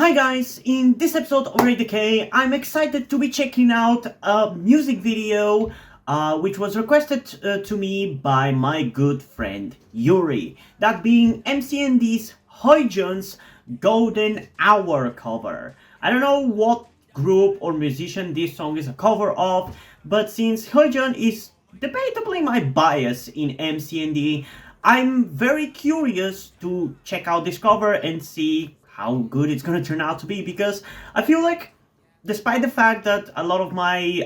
Hi guys, in this episode of JVKE, I'm excited to be checking out a music video which was requested to me by my good friend Yuri, that being MCND's Huijun's Golden Hour cover. I don't know what group or musician this song is a cover of, but since Huijun is debatably my bias in MCND, I'm very curious to check out this cover and see how good it's gonna turn out to be, because I feel like, despite the fact that a lot of my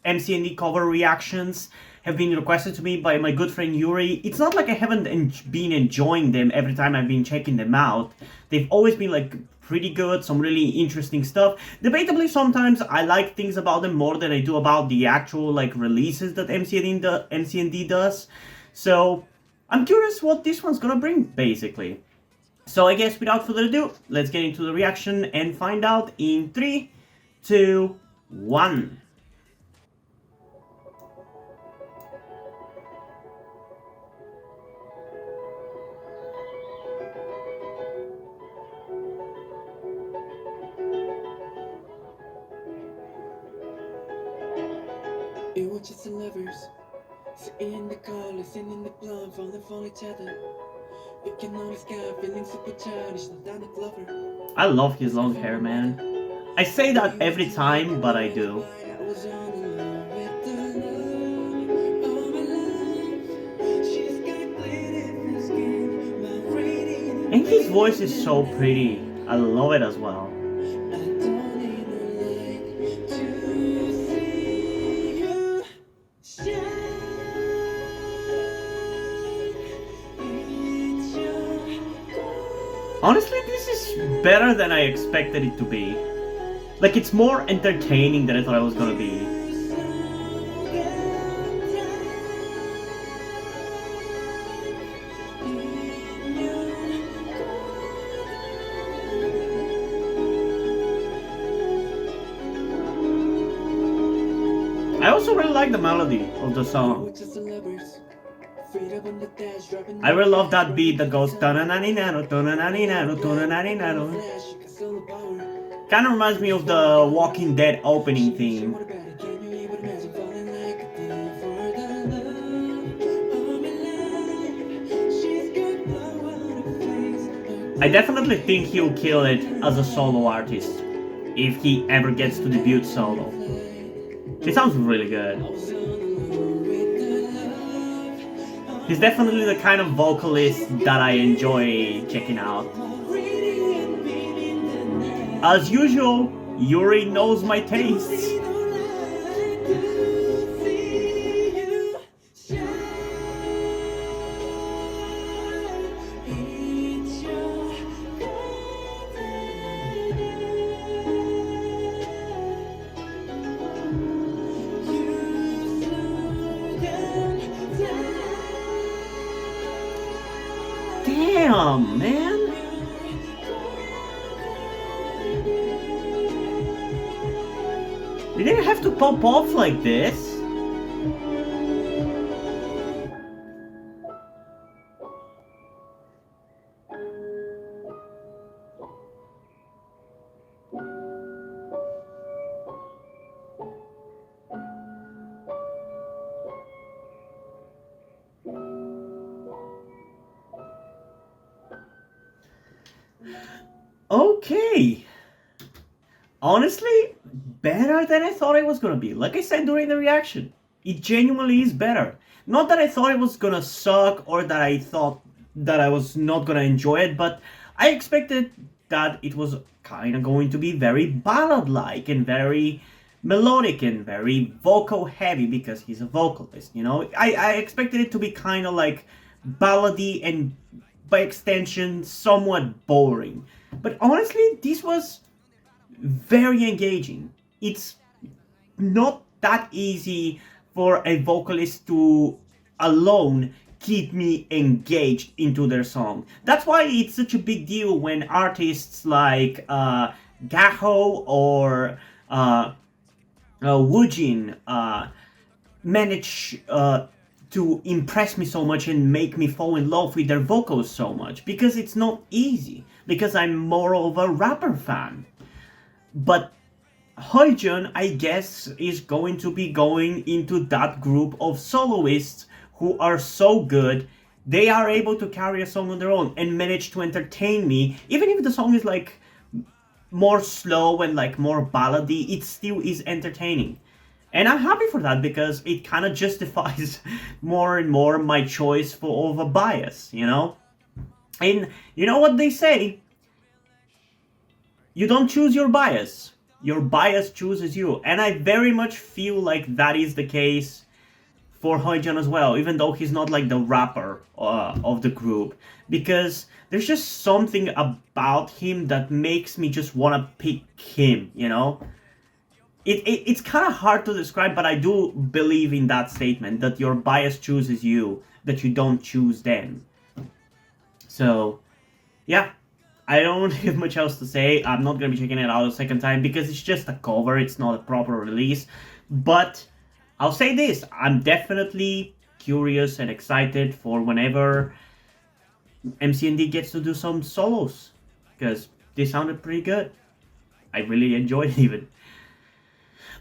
MCND cover reactions have been requested to me by my good friend Yuri, it's not like I haven't been enjoying them every time I've been checking them out. They've always been like pretty good, some really interesting stuff. Debatably, sometimes I like things about them more than I do about the actual like releases that MCND does. So I'm curious what this one's gonna bring, basically. So I guess without further ado, let's get into the reaction and find out in 3, 2, 1. It was just the lovers, sitting in the car, listening in the club, falling for each other. Picking on the sky, feeling super childish, not down the clover. I love his long hair, man. I say that every time, but I do. And his voice is so pretty. I love it as well. Honestly, this is better than I expected it to be. Like, it's more entertaining than I thought it was gonna be. I also really like the melody of the song. I really love that beat that goes ta-na-na-ni-na-no, ta-na-na-ni-na-no, ta-na-na-ni-na-no. Kind of reminds me of the Walking Dead opening theme. I definitely think he'll kill it as a solo artist, if he ever gets to debut solo. It sounds really good. He's definitely the kind of vocalist that I enjoy checking out. As usual, Yuri knows my tastes. Damn, man. You didn't have to pop off like this. Okay. Honestly, better than I thought it was gonna be. Like I said during the reaction, it genuinely is better. Not that I thought it was gonna suck or that I thought that I was not gonna enjoy it, but I expected that it was kind of going to be very ballad-like and very melodic and very vocal heavy, because he's a vocalist, you know? I expected it to be kind of like ballady and by extension somewhat boring. But honestly, this was very engaging. It's not that easy for a vocalist to alone keep me engaged into their song. That's why it's such a big deal when artists like Gaho or Woojin manage to impress me so much and make me fall in love with their vocals so much, because it's not easy, because I'm more of a rapper fan. But Huijun, I guess, is going to be going into that group of soloists who are so good. They are able to carry a song on their own and manage to entertain me, even if the song is like more slow and like more ballady, it still is entertaining. And I'm happy for that, because it kind of justifies more and more my choice of a bias, you know? And you know what they say? You don't choose your bias chooses you. And I very much feel like that is the case for Huijun as well, even though he's not like the rapper of the group. Because there's just something about him that makes me just want to pick him, you know? It's kind of hard to describe, but I do believe in that statement, that your bias chooses you, that you don't choose them. So, yeah, I don't have much else to say. I'm not going to be checking it out a second time, because it's just a cover, it's not a proper release. But I'll say this, I'm definitely curious and excited for whenever MCND gets to do some solos, because they sounded pretty good. I really enjoyed it even.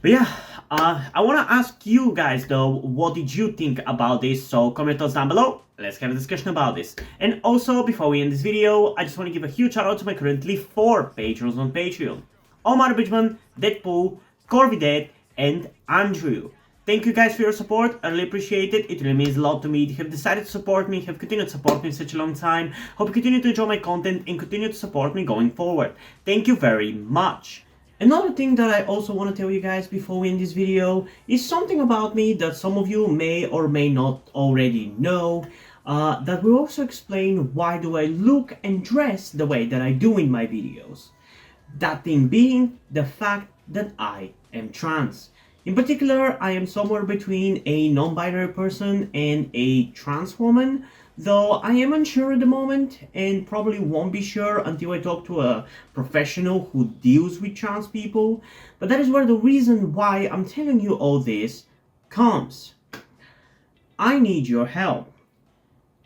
But yeah, I want to ask you guys though, what did you think about this? So comment thoughts down below, let's have a discussion about this. And also, before we end this video, I just want to give a huge shout out to my currently 4 patrons on Patreon. Omar Bridgman, Deadpool, Corvidet, and Andrew. Thank you guys for your support, I really appreciate it. It really means a lot to me. You have decided to support me, have continued to support me for such a long time. Hope you continue to enjoy my content and continue to support me going forward. Thank you very much. Another thing that I also want to tell you guys before we end this video is something about me that some of you may or may not already know, that will also explain why do I look and dress the way that I do in my videos. That thing being the fact that I am trans. In particular, I am somewhere between a non-binary person and a trans woman, though I am unsure at the moment and probably won't be sure until I talk to a professional who deals with trans people. But that is where the reason why I'm telling you all this comes. I need your help.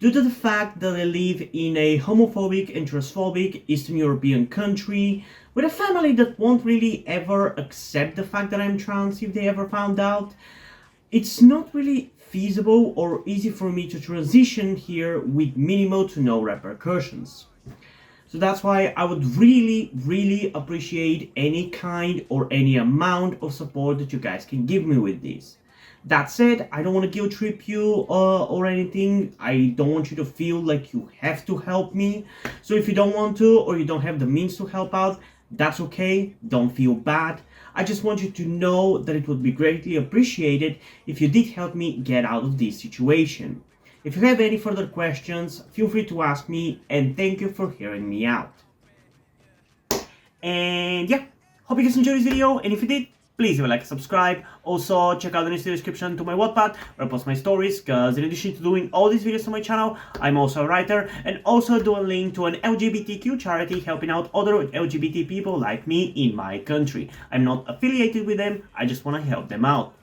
Due to the fact that I live in a homophobic and transphobic Eastern European country with a family that won't really ever accept the fact that I'm trans if they ever found out, it's not really feasible or easy for me to transition here with minimal to no repercussions. So that's why I would really appreciate any kind or any amount of support that you guys can give me with this. That said, I don't want to guilt trip you or anything. I don't want you to feel like you have to help me. So if you don't want to, or you don't have the means to help out, that's okay, don't feel bad. I just want you to know that it would be greatly appreciated if you did help me get out of this situation. If you have any further questions, feel free to ask me, and thank you for hearing me out. And yeah, hope you guys enjoyed this video, and if you did, please leave a like and subscribe. Also, check out the link in the description to my Wattpad, where I post my stories, because in addition to doing all these videos on my channel, I'm also a writer, and also do a link to an LGBTQ charity helping out other LGBT people like me in my country. I'm not affiliated with them, I just want to help them out.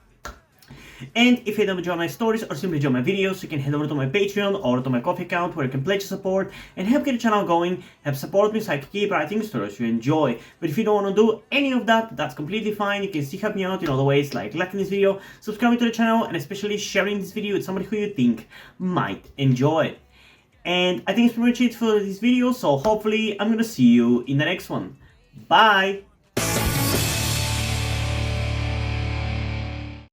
And if you don't enjoy my stories or simply enjoy my videos, you can head over to my Patreon or to my Coffee account, where you can pledge support and help get the channel going, help support me so I can keep writing stories you enjoy. But if you don't want to do any of that, that's completely fine. You can still help me out in other ways, like liking this video, subscribing to the channel, and especially sharing this video with somebody who you think might enjoy it. And I think it's pretty much it for this video, so hopefully I'm gonna see you in the next one. Bye!